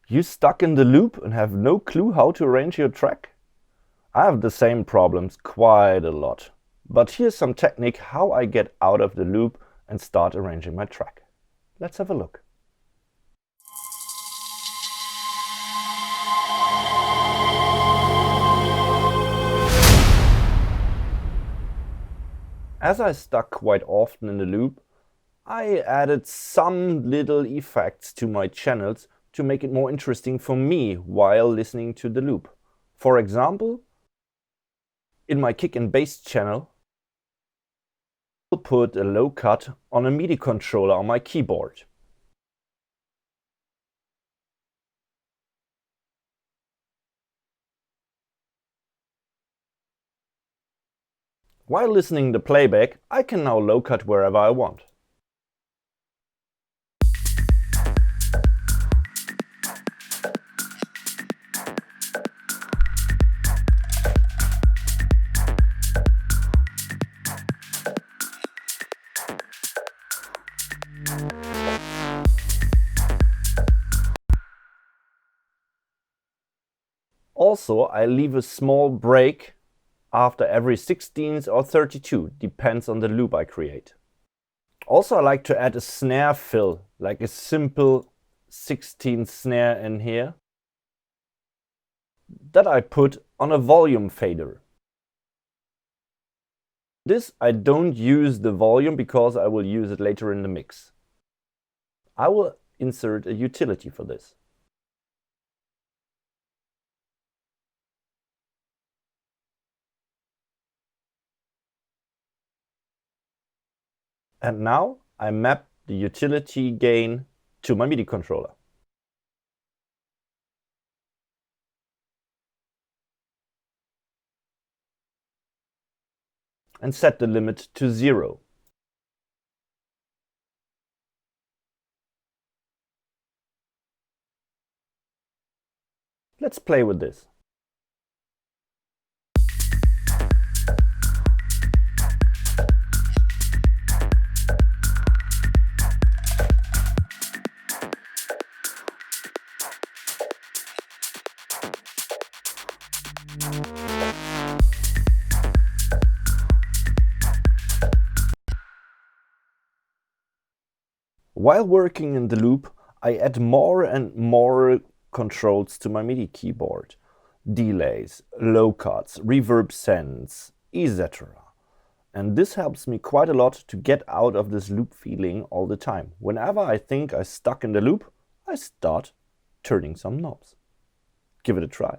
You stuck in the loop and have no clue how to arrange your track? I have the same problems quite a lot. But here's some technique how I get out of the loop and start arranging my track. Let's have a look. As I stuck quite often in the loop, I added some little effects to my channels to make it more interesting for me while listening to the loop. For example, in my kick and bass channel, I'll put a low cut on a MIDI controller on my keyboard. While listening to playback, I can now low cut wherever I want. Also, I leave a small break after every 16th or 32, depends on the loop I create. Also, I like to add a snare fill, like a simple 16th snare in here, that I put on a volume fader. This I don't use the volume because I will use it later in the mix. I will insert a utility for this. And now I map the utility gain to my MIDI controller. And set the limit to 0. Let's play with this. While working in the loop, I add more and more controls to my MIDI keyboard. Delays, low cuts, reverb sends, etc. And this helps me quite a lot to get out of this loop feeling all the time. Whenever I think I'm stuck in the loop, I start turning some knobs. Give it a try.